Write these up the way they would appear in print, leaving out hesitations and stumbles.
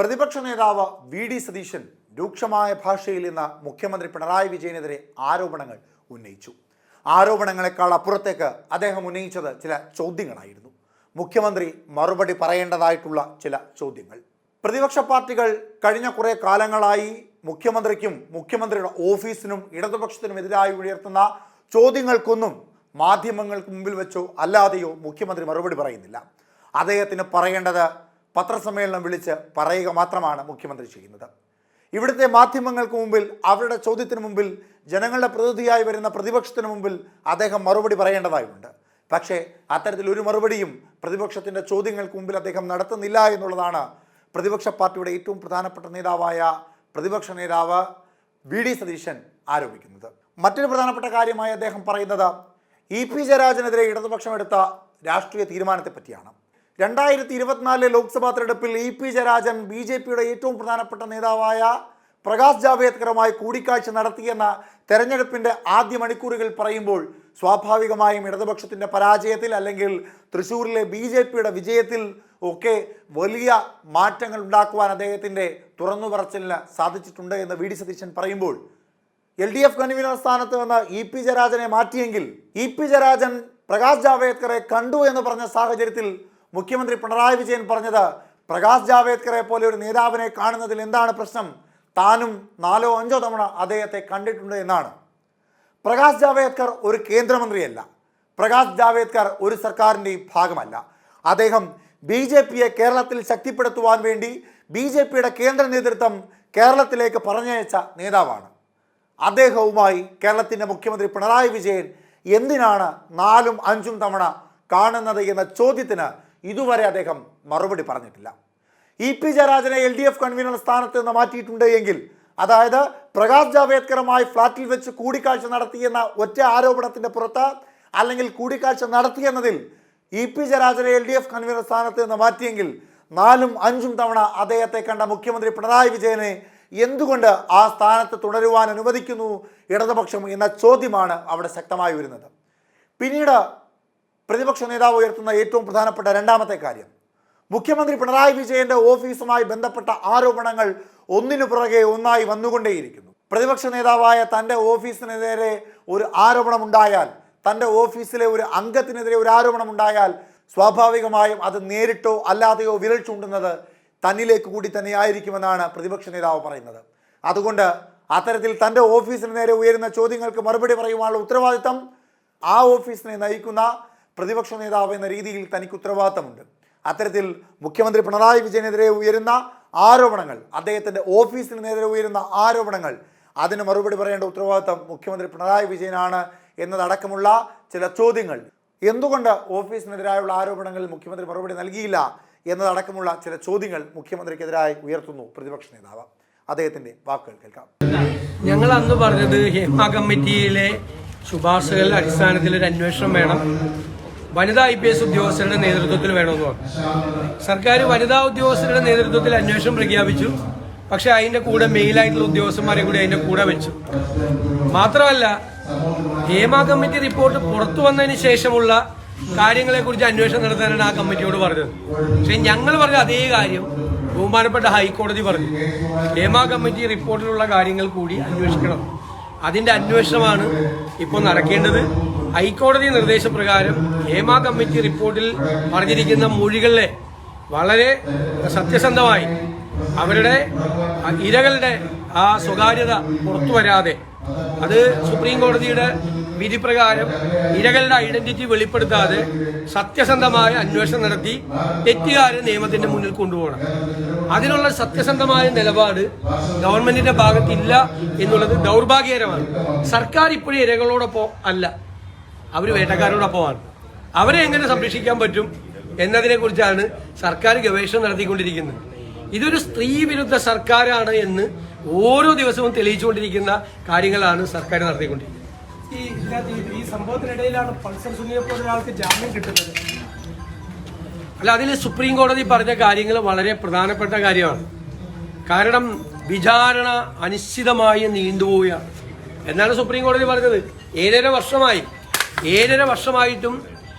പ്രതിപക്ഷ നേതാവ് വി.ഡി. സതീശൻ രൂക്ഷമായ ഭാഷയിൽ ഇന്ന് മുഖ്യമന്ത്രി പിണറായി വിജയനെതിരെ ആരോപണങ്ങൾ ഉന്നയിച്ചു. ആരോപണങ്ങളെക്കാൾ അപ്പുറത്തേക്ക് അദ്ദേഹം ഉന്നയിച്ചത് ചില ചോദ്യങ്ങളായിരുന്നു. മുഖ്യമന്ത്രി മറുപടി പറയേണ്ടതായിട്ടുള്ള ചില ചോദ്യങ്ങൾ. പ്രതിപക്ഷ പാർട്ടികൾ കഴിഞ്ഞ കുറേ കാലങ്ങളായി മുഖ്യമന്ത്രിക്കും മുഖ്യമന്ത്രിയുടെ ഓഫീസിനും ഇടതുപക്ഷത്തിനുമെതിരായി ഉയർത്തുന്ന ചോദ്യങ്ങൾക്കൊന്നും മാധ്യമങ്ങൾക്ക് മുമ്പിൽ വെച്ചോ അല്ലാതെയോ മുഖ്യമന്ത്രി മറുപടി പറയുന്നില്ല. അദ്ദേഹത്തിന് പറയേണ്ടത് പത്രസമ്മേളനം വിളിച്ച് പറയുക മാത്രമാണ് മുഖ്യമന്ത്രി ചെയ്യുന്നത്. ഇവിടുത്തെ മാധ്യമങ്ങൾക്ക് മുമ്പിൽ, അവരുടെ ചോദ്യത്തിന് മുമ്പിൽ, ജനങ്ങളുടെ പ്രതിനിധിയായി വരുന്ന പ്രതിപക്ഷത്തിന് മുമ്പിൽ അദ്ദേഹം മറുപടി പറയേണ്ടതായുണ്ട്. പക്ഷേ അത്തരത്തിൽ ഒരു മറുപടിയും പ്രതിപക്ഷത്തിൻ്റെ ചോദ്യങ്ങൾക്ക് മുമ്പിൽ അദ്ദേഹം നടത്തുന്നില്ല എന്നുള്ളതാണ് പ്രതിപക്ഷ പാർട്ടിയുടെ ഏറ്റവും പ്രധാനപ്പെട്ട നേതാവായ പ്രതിപക്ഷ നേതാവ് വി.ഡി. സതീശൻ ആരോപിക്കുന്നത്. മറ്റൊരു പ്രധാനപ്പെട്ട കാര്യമായി അദ്ദേഹം പറയുന്നത് ഇ.പി. ജയരാജനെതിരെ ഇടതുപക്ഷം എടുത്ത രാഷ്ട്രീയ തീരുമാനത്തെ പറ്റിയാണ്. 2024 ലോക്സഭാ തെരഞ്ഞെടുപ്പിൽ ഇ.പി. ജയരാജൻ ബി.ജെ.പിയുടെ ഏറ്റവും പ്രധാനപ്പെട്ട നേതാവായ പ്രകാശ് ജാവ്ദേക്കറുമായി കൂടിക്കാഴ്ച നടത്തിയെന്ന തെരഞ്ഞെടുപ്പിൻ്റെ ആദ്യ മണിക്കൂറുകൾ പറയുമ്പോൾ സ്വാഭാവികമായും ഇടതുപക്ഷത്തിൻ്റെ പരാജയത്തിൽ അല്ലെങ്കിൽ തൃശ്ശൂരിലെ ബി.ജെ.പിയുടെ വിജയത്തിൽ ഒക്കെ വലിയ മാറ്റങ്ങൾ ഉണ്ടാക്കുവാൻ അദ്ദേഹത്തിൻ്റെ തുറന്നു പറച്ചിലിന് സാധിച്ചിട്ടുണ്ട് എന്ന് വി.ഡി. സതീശൻ പറയുമ്പോൾ LDF കൺവീനർ സ്ഥാനത്ത് നിന്ന് ഇ.പി. ജയരാജനെ മാറ്റിയെങ്കിൽ ഇ.പി. ജയരാജൻ പ്രകാശ് ജാവ്ദേക്കറെ കണ്ടു എന്ന് പറഞ്ഞ സാഹചര്യത്തിൽ മുഖ്യമന്ത്രി പിണറായി വിജയൻ പറഞ്ഞത് പ്രകാശ് ജാവ്ദേക്കറെ പോലെ ഒരു നേതാവിനെ കാണുന്നതിൽ എന്താണ് പ്രശ്നം, താനും 4 or 5 തവണ അദ്ദേഹത്തെ കണ്ടിട്ടുണ്ട് എന്നാണ്. പ്രകാശ് ജാവ്ദേക്കർ ഒരു കേന്ദ്രമന്ത്രിയല്ല. പ്രകാശ് ജാവ്ദേക്കർ ഒരു സർക്കാരിൻ്റെയും ഭാഗമല്ല. അദ്ദേഹം ബി.ജെ.പിയെ കേരളത്തിൽ ശക്തിപ്പെടുത്തുവാൻ വേണ്ടി ബി.ജെ.പിയുടെ കേന്ദ്ര നേതൃത്വം കേരളത്തിലേക്ക് പറഞ്ഞയച്ച നേതാവാണ്. അദ്ദേഹവുമായി കേരളത്തിൻ്റെ മുഖ്യമന്ത്രി പിണറായി വിജയൻ എന്തിനാണ് 4 or 5 തവണ കാണുന്നത് എന്ന ചോദ്യത്തിന് ഇതുവരെ അദ്ദേഹം മറുപടി പറഞ്ഞിട്ടില്ല. ഇ.പി. ജയരാജനെ LDF കൺവീനർ സ്ഥാനത്ത് നിന്ന് മാറ്റിയിട്ടുണ്ട് എങ്കിൽ, അതായത് പ്രകാശ് ജാവ്ദേക്കറുമായി ഫ്ലാറ്റിൽ വെച്ച് കൂടിക്കാഴ്ച നടത്തിയെന്ന ഒറ്റ ആരോപണത്തിൻ്റെ പുറത്ത്, അല്ലെങ്കിൽ കൂടിക്കാഴ്ച നടത്തിയെന്നതിൽ ഇ.പി. ജയരാജനെ LDF കൺവീനർ സ്ഥാനത്ത് നിന്ന് മാറ്റിയെങ്കിൽ 4 or 5 തവണ അദ്ദേഹത്തെ കണ്ട മുഖ്യമന്ത്രി പിണറായി വിജയനെ എന്തുകൊണ്ട് ആ സ്ഥാനത്ത് തുടരുവാൻ അനുവദിക്കുന്നു ഇടതുപക്ഷം എന്ന ചോദ്യമാണ് അവിടെ ശക്തമായി വരുന്നത്. പിന്നീട് പ്രതിപക്ഷ നേതാവ് ഉയർത്തുന്ന ഏറ്റവും പ്രധാനപ്പെട്ട രണ്ടാമത്തെ കാര്യം, മുഖ്യമന്ത്രി പിണറായി വിജയന്റെ ഓഫീസുമായി ബന്ധപ്പെട്ട ആരോപണങ്ങൾ ഒന്നിനു പുറകെ ഒന്നായി വന്നുകൊണ്ടേയിരിക്കുന്നു. പ്രതിപക്ഷ നേതാവായ തൻ്റെ ഓഫീസിനെതിരെ ഒരു ആരോപണമുണ്ടായാൽ, തൻ്റെ ഓഫീസിലെ ഒരു അംഗത്തിനെതിരെ ഒരു ആരോപണമുണ്ടായാൽ സ്വാഭാവികമായും അത് നേരിട്ടോ അല്ലാതെയോ വിരൽ ചൂണ്ടുന്നത് തന്നിലേക്ക് കൂടി തന്നെയായിരിക്കുമെന്നാണ് പ്രതിപക്ഷ നേതാവ് പറയുന്നത്. അതുകൊണ്ട് അത്തരത്തിൽ തൻ്റെ ഓഫീസിന് നേരെ ഉയരുന്ന ചോദ്യങ്ങൾക്ക് മറുപടി പറയുവാനുള്ള ഉത്തരവാദിത്തം ആ ഓഫീസിനെ നയിക്കുന്ന പ്രതിപക്ഷ നേതാവ് എന്ന രീതിയിൽ തനിക്ക് ഉത്തരവാദിത്തമുണ്ട്. അത്തരത്തിൽ മുഖ്യമന്ത്രി പിണറായി വിജയനെതിരെ ഉയരുന്ന ആരോപണങ്ങൾ, അദ്ദേഹത്തിൻ്റെ ഓഫീസിന് നേരെ ഉയരുന്ന ആരോപണങ്ങൾ, അതിന് മറുപടി പറയേണ്ട ഉത്തരവാദിത്തം മുഖ്യമന്ത്രി പിണറായി വിജയനാണ് എന്നതടക്കമുള്ള ചില ചോദ്യങ്ങൾ, എന്തുകൊണ്ട് ഓഫീസിനെതിരായുള്ള ആരോപണങ്ങളിൽ മുഖ്യമന്ത്രി മറുപടി നൽകിയില്ല എന്നതടക്കമുള്ള ചില ചോദ്യങ്ങൾ മുഖ്യമന്ത്രിക്കെതിരായി ഉയർത്തുന്നു പ്രതിപക്ഷ നേതാവ്. അദ്ദേഹത്തിൻ്റെ വാക്കുകൾ കേൾക്കാം. ഞങ്ങൾ അന്ന് പറഞ്ഞത് ഹേമ കമ്മിറ്റിയിലെ ശുപാർശകളുടെ അടിസ്ഥാനത്തിൽ ഒരു അന്വേഷണം വേണം, വനിതാ IPS ഉദ്യോഗസ്ഥരുടെ നേതൃത്വത്തിൽ വേണമെന്ന് പറഞ്ഞു. സർക്കാർ വനിതാ ഉദ്യോഗസ്ഥരുടെ നേതൃത്വത്തിൽ അന്വേഷണം പ്രഖ്യാപിച്ചു. പക്ഷെ അതിന്റെ കൂടെ മെയിലായിട്ടുള്ള ഉദ്യോഗസ്ഥന്മാരെ കൂടി അതിന്റെ കൂടെ വെച്ചു. മാത്രമല്ല, ഹേമ കമ്മിറ്റി റിപ്പോർട്ട് പുറത്തു വന്നതിന് ശേഷമുള്ള കാര്യങ്ങളെക്കുറിച്ച് അന്വേഷണം നടത്താനാണ് ആ കമ്മിറ്റിയോട് പറഞ്ഞത്. പക്ഷെ ഞങ്ങൾ പറഞ്ഞ അതേ കാര്യം ബഹുമാനപ്പെട്ട ഹൈക്കോടതി പറഞ്ഞു. ഹേമ കമ്മിറ്റി റിപ്പോർട്ടിലുള്ള കാര്യങ്ങൾ കൂടി അന്വേഷിക്കണം. അതിന്റെ അന്വേഷണമാണ് ഇപ്പോൾ നടക്കേണ്ടത്. ഹൈക്കോടതി നിർദ്ദേശപ്രകാരം ഹേമ കമ്മിറ്റി റിപ്പോർട്ടിൽ പറഞ്ഞിരിക്കുന്ന മൊഴികളിലെ വളരെ സത്യസന്ധമായി അവരുടെ ഇരകളുടെ ആ സ്വകാര്യത പുറത്തു വരാതെ, അത് സുപ്രീം കോടതിയുടെ വിധി പ്രകാരം ഇരകളുടെ ഐഡന്റിറ്റി വെളിപ്പെടുത്താതെ സത്യസന്ധമായ അന്വേഷണം നടത്തി തെറ്റുകാരെ നിയമത്തിന്റെ മുന്നിൽ കൊണ്ടുപോകണം. അതിനുള്ള സത്യസന്ധമായ നിലപാട് ഗവൺമെന്റിന്റെ ഭാഗത്തില്ല എന്നുള്ളത് ദൗർഭാഗ്യകരമാണ്. സർക്കാർ ഇപ്പോഴും ഇരകളോടൊപ്പം അല്ല, അവർ വേട്ടക്കാരോടൊപ്പമാണ്. അവരെ എങ്ങനെ സംരക്ഷിക്കാൻ പറ്റും എന്നതിനെ കുറിച്ചാണ് സർക്കാർ ഗവേഷണം നടത്തിക്കൊണ്ടിരിക്കുന്നത്. ഇതൊരു സ്ത്രീ വിരുദ്ധ സർക്കാരാണ് എന്ന് ഓരോ ദിവസവും തെളിയിച്ചുകൊണ്ടിരിക്കുന്ന കാര്യങ്ങളാണ് സർക്കാർ നടത്തിക്കൊണ്ടിരിക്കുന്നത്. ഈ സംഭവത്തിനിടയിലാണ് പൾസർ സുനിയെ പോലെ ഒരാൾക്ക് ജാമ്യം കിട്ടുന്നത്. അല്ല, അതിൽ സുപ്രീം കോടതി പറഞ്ഞ കാര്യങ്ങൾ വളരെ പ്രധാനപ്പെട്ട കാര്യമാണ്. കാരണം വിചാരണ അനിശ്ചിതമായി നീണ്ടുപോവുകയാണ് എന്നാണ് സുപ്രീം കോടതി പറഞ്ഞത്. 7.5 വർഷമായിട്ടും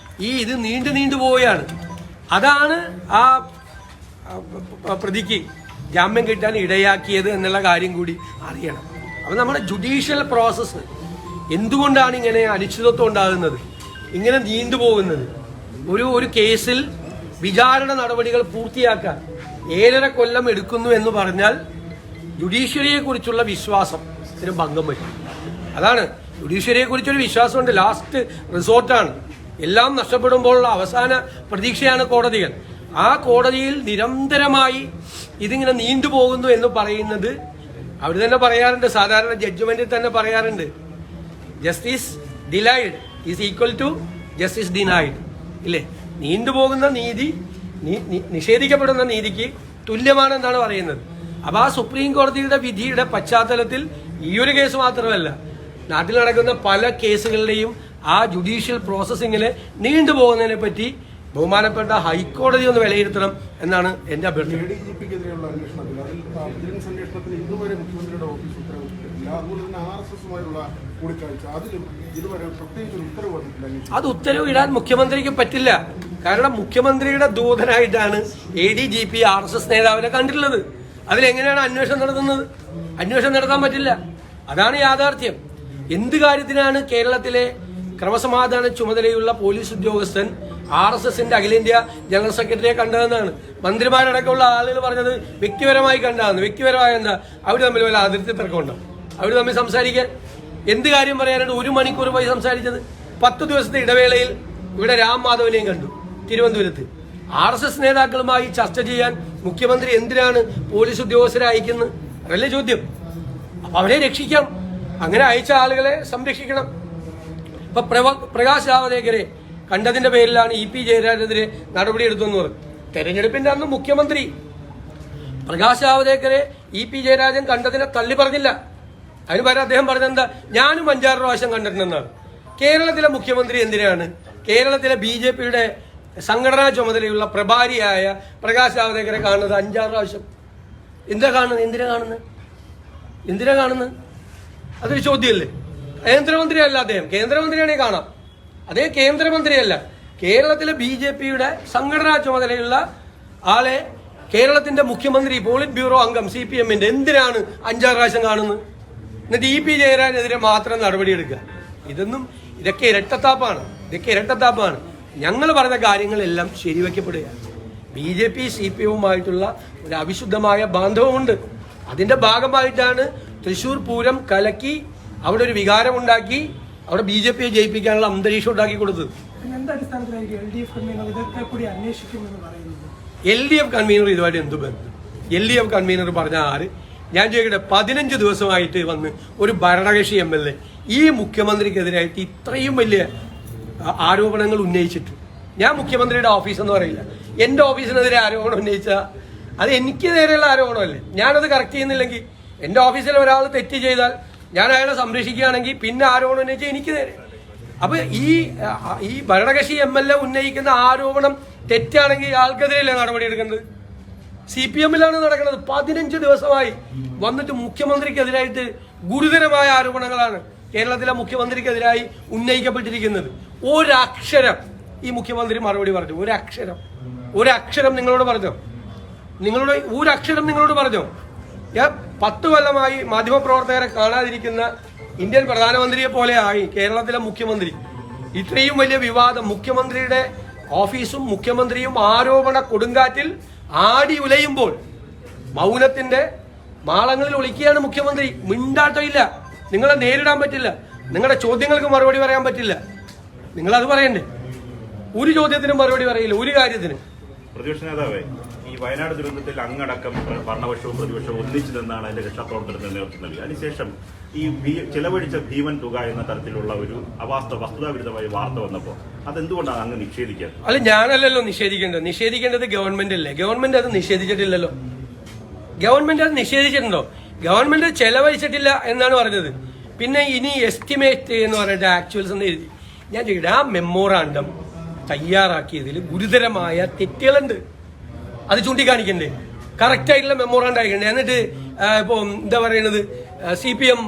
ഇത് നീണ്ടു പോവുകയാണ്. അതാണ് ആ പ്രതിക്ക് ജാമ്യം കിട്ടാൻ ഇടയാക്കിയത് എന്നുള്ള കാര്യം കൂടി അറിയണം. അപ്പം നമ്മുടെ ജുഡീഷ്യൽ പ്രോസസ്സ് എന്തുകൊണ്ടാണ് ഇങ്ങനെ അനിശ്ചിതത്വം ഉണ്ടാകുന്നത്, ഇങ്ങനെ നീണ്ടുപോകുന്നത്? ഒരു കേസിൽ വിചാരണ നടപടികൾ പൂർത്തിയാക്കാൻ 7.5 കൊല്ലം എടുക്കുന്നു എന്ന് പറഞ്ഞാൽ ജുഡീഷ്യറിയെ കുറിച്ചുള്ള വിശ്വാസത്തിന് ഭംഗം വരും. അതാണ്, ജുഡീഷ്യറിയെ കുറിച്ചൊരു വിശ്വാസമുണ്ട്, ലാസ്റ്റ് റിസോർട്ടാണ്. എല്ലാം നഷ്ടപ്പെടുമ്പോഴുള്ള അവസാന പ്രതീക്ഷയാണ് കോടതികൾ. ആ കോടതിയിൽ നിരന്തരമായി ഇതിങ്ങനെ നീണ്ടുപോകുന്നു എന്ന് പറയുന്നത് അവർ തന്നെ പറയാറുണ്ട്, സാധാരണ ജഡ്ജ്മെന്റിൽ തന്നെ പറയാറുണ്ട്, justice delayed is equal to justice denied, ഇല്ലേ? നീണ്ടുപോകുന്ന നീതി നിഷേധിക്കപ്പെടുന്ന നീതിക്ക് തുല്യമാണെന്നാണ് പറയുന്നത്. അപ്പൊ ആ സുപ്രീം കോടതിയുടെ വിധിയുടെ പശ്ചാത്തലത്തിൽ ഈ ഒരു കേസ് മാത്രമല്ല, നാട്ടിൽ നടക്കുന്ന പല കേസുകളുടെയും ആ ജുഡീഷ്യൽ പ്രോസസ്സിങ്ങിന് നീണ്ടുപോകുന്നതിനെ പറ്റി ബഹുമാനപ്പെട്ട ഹൈക്കോടതി ഒന്ന് വിലയിരുത്തണം എന്നാണ് എന്റെ അഭ്യർത്ഥന. ADGP-ക്കെതിരെയുള്ള അന്വേഷണത്തിൽ അതിൽ വിജിലൻസ് അന്വേഷണത്തിന് ഇതുവരെ മുഖ്യമന്ത്രിയുടെ ഓഫീസ് ഉത്തരവിട്ടിട്ടില്ല. അതുപോലെ തന്നെ RSS-ഉമായുള്ള കൂടിക്കാഴ്ച അതിലും ഇതുവരെ പ്രത്യേകിച്ച് ഒരു ഉത്തരവ് വന്നിട്ടില്ല. അത് ഉത്തരവ് ഇടാൻ മുഖ്യമന്ത്രിക്ക് പറ്റില്ല. കാരണം മുഖ്യമന്ത്രിയുടെ ദൂതനായിട്ടാണ് ADGP RSS നേതാവിനെ കണ്ടിട്ടുള്ളത്. അതിലെങ്ങനെയാണ് അന്വേഷണം നടത്തുന്നത്? അന്വേഷണം നടത്താൻ പറ്റില്ല. അതാണ് യാഥാർത്ഥ്യം. എന്ത് കാര്യത്തിനാണ് കേരളത്തിലെ ക്രമസമാധാന ചുമതലയുള്ള പോലീസ് ഉദ്യോഗസ്ഥൻ RSSന്റെ അഖിലേന്ത്യാ ജനറൽ സെക്രട്ടറിയെ കണ്ടതെന്നാണ് മന്ത്രിമാരടക്കമുള്ള ആളുകൾ പറഞ്ഞത്. വ്യക്തിപരമായി കണ്ടതാണ്. വ്യക്തിപരമായ എന്താ, അവർ തമ്മിൽ വല്ല അതിർത്തി തർക്കമുണ്ടോ? അവർ തമ്മിൽ സംസാരിക്കാൻ എന്ത് കാര്യം പറയാനാണ് 1 മണിക്കൂർ പോയി സംസാരിച്ചത്? 10 ദിവസത്തെ ഇടവേളയിൽ ഇവിടെ രാം മാധവനെയും കണ്ടു തിരുവനന്തപുരത്ത്. RSS നേതാക്കളുമായി ചർച്ച ചെയ്യാൻ മുഖ്യമന്ത്രി എന്തിനാണ് പോലീസ് ഉദ്യോഗസ്ഥരെ അയക്കുന്നത്? അതല്ലേ ചോദ്യം. അപ്പൊ അവരെ രക്ഷിക്കാം, അങ്ങനെ അയച്ച ആളുകളെ സംരക്ഷിക്കണം. ഇപ്പൊ പ്രകാശ് ജാവദേക്കറെ കണ്ടതിന്റെ പേരിലാണ് EP ജയരാജനെതിരെ നടപടിയെടുത്തെന്ന് പറഞ്ഞു. തെരഞ്ഞെടുപ്പിന്റെ അന്ന് മുഖ്യമന്ത്രി പ്രകാശ് ജാവദേക്കറെ EP ജയരാജൻ കണ്ടതിനെ തള്ളി പറഞ്ഞില്ല. അതിന് പകരം അദ്ദേഹം പറഞ്ഞെന്താ, ഞാനും 5-6 പ്രാവശ്യം കണ്ടിട്ടുണ്ടെന്നാണ്. കേരളത്തിലെ മുഖ്യമന്ത്രി എന്തിനാണ് കേരളത്തിലെ BJPയുടെ സംഘടനാ ചുമതലയുള്ള പ്രഭാരിയായ പ്രകാശ് ജാവദേക്കറെ കാണുന്നത് 5-6 പ്രാവശ്യം? എന്തിനാ കാണുന്നത്? അതൊരു ചോദ്യമല്ലേ? കേന്ദ്രമന്ത്രിയല്ല അദ്ദേഹം. കേന്ദ്രമന്ത്രിയാണെങ്കിൽ കാണാം. അതേ കേന്ദ്രമന്ത്രിയല്ല, കേരളത്തിലെ BJPയുടെ സംഘടനാ ചുമതലയുള്ള ആളെ കേരളത്തിന്റെ മുഖ്യമന്ത്രി, പോളിറ്റ് ബ്യൂറോ അംഗം CPM-ന്റെ എന്തിനാണ് 5-6 പ്രാവശ്യം കാണുന്നത്? എന്നിട്ട് EP ജയരാജനെതിരെ മാത്രം നടപടിയെടുക്കുക. ഇതൊക്കെ ഇരട്ടത്താപ്പാണ്. ഞങ്ങൾ പറഞ്ഞ കാര്യങ്ങളെല്ലാം ശരിവെക്കപ്പെടുകയാണ്. BJP CPM-ഉമായിട്ടുള്ള ഒരു അവിശുദ്ധമായ ബാന്ധവമുണ്ട്. അതിന്റെ ഭാഗമായിട്ടാണ് തൃശൂർ പൂരം കലക്കി അവിടെ ഒരു വികാരമുണ്ടാക്കി അവിടെ BJPയെ ജയിപ്പിക്കാനുള്ള അന്തരീക്ഷം ഉണ്ടാക്കി കൊടുത്തത്. LDF കൺവീനർ ഇതുമായിട്ട് എന്ത് ബന്ധം? LDF കൺവീനർ പറഞ്ഞ ആര്? ഞാൻ ചോദിക്കട്ടെ, 15 ദിവസമായിട്ട് വന്ന് ഒരു ഭരണകക്ഷി MLA ഈ മുഖ്യമന്ത്രിക്കെതിരായിട്ട് ഇത്രയും വലിയ ആരോപണങ്ങൾ ഉന്നയിച്ചിട്ട്, ഞാൻ മുഖ്യമന്ത്രിയുടെ ഓഫീസ് എന്ന് പറയില്ല, എന്റെ ഓഫീസിനെതിരെ ആരോപണം ഉന്നയിച്ചാൽ അത് എനിക്ക് നേരെയുള്ള ആരോപണമല്ലേ? ഞാനത് കറക്റ്റ് ചെയ്യുന്നില്ലെങ്കിൽ, എന്റെ ഓഫീസിൽ ഒരാൾ തെറ്റ് ചെയ്താൽ ഞാൻ അയാളെ സംരക്ഷിക്കുകയാണെങ്കിൽ പിന്നെ ആരോപണം ഉന്നയിച്ചാൽ എനിക്ക് നേരെ. അപ്പൊ ഈ ഭരണകക്ഷി MLA ഉന്നയിക്കുന്ന ആരോപണം തെറ്റാണെങ്കിൽ ആൾക്കെതിരെയല്ലേ നടപടി എടുക്കേണ്ടത്? CPM-ലാണ് നടക്കുന്നത്. 15 ദിവസമായി വന്നിട്ട് മുഖ്യമന്ത്രിക്കെതിരായിട്ട് ഗുരുതരമായ ആരോപണങ്ങളാണ് കേരളത്തിലെ മുഖ്യമന്ത്രിക്കെതിരായി ഉന്നയിക്കപ്പെട്ടിരിക്കുന്നത്. ഒരക്ഷരം ഈ മുഖ്യമന്ത്രി മറുപടി പറഞ്ഞു? ഒരക്ഷരം നിങ്ങളോട് പറഞ്ഞോ? നിങ്ങളോട് പറഞ്ഞോ? 10 കൊല്ലമായി മാധ്യമപ്രവർത്തകരെ കാണാതിരിക്കുന്ന ഇന്ത്യൻ പ്രധാനമന്ത്രിയെ പോലെ ആയി കേരളത്തിലെ മുഖ്യമന്ത്രി. ഇത്രയും വലിയ വിവാദം, മുഖ്യമന്ത്രിയുടെ ഓഫീസും മുഖ്യമന്ത്രിയും ആരോപണ കൊടുങ്കാറ്റിൽ ആടി ഉലയുമ്പോൾ മൗനത്തിന്റെ മാളങ്ങളിൽ ഒളിക്കുകയാണ് മുഖ്യമന്ത്രി. മിണ്ടാട്ടമില്ല. നിങ്ങളെ നേരിടാൻ പറ്റില്ല. നിങ്ങളുടെ ചോദ്യങ്ങൾക്ക് മറുപടി പറയാൻ പറ്റില്ല. നിങ്ങളത് പറയണ്ടേ? ഒരു ചോദ്യത്തിനും മറുപടി പറയില്ല, ഒരു കാര്യത്തിനും. പ്രതിപക്ഷ നേതാവേ, ഈ വയനാട് ദുരന്തത്തിൽ അങ്ങടക്കം ഭരണപക്ഷവും പ്രതിപക്ഷവും ഒന്നിച്ചു നിന്നാണ് അതിന്റെ രക്ഷാപ്രവർത്തനത്തിന് നേതൃത്വം നൽകി. അതിനുശേഷം ഈ ചെലവഴിച്ച ഭീമൻ തുക എന്ന തരത്തിലുള്ള ഒരു വസ്തുതാവിരുദ്ധമായ വാർത്ത വന്നപ്പോൾ അതെന്തുകൊണ്ടാണ് അങ്ങ് നിഷേധിക്കാൻ? അല്ല, ഞാനല്ലല്ലോ നിഷേധിക്കേണ്ടത് ഗവൺമെന്റ് അല്ലേ? ഗവൺമെന്റ് അത് നിഷേധിച്ചിട്ടില്ലല്ലോ. ഗവൺമെന്റ് അത് നിഷേധിച്ചിട്ടുണ്ടോ? ഗവൺമെന്റ് ചെലവഴിച്ചിട്ടില്ല എന്നാണ് പറഞ്ഞത്. പിന്നെ ഇനി എസ്റ്റിമേറ്റ് എന്ന് പറഞ്ഞിട്ട് ആക്ച്വൽസ് എന്ന് എഴുതി. ഞാൻ ചോദിക്കട്ടെ, ആ മെമ്മോറാണ്ടം തയ്യാറാക്കിയതിൽ ഗുരുതരമായ തെറ്റുകളുണ്ട്. അത് ചൂണ്ടിക്കാണിക്കണ്ടേ? കറക്റ്റ് ആയിട്ടുള്ള മെമ്മോറാണ്ടം അയക്കണ്ടേ? എന്നിട്ട് ഇപ്പൊ എന്താ പറയുന്നത്, CPM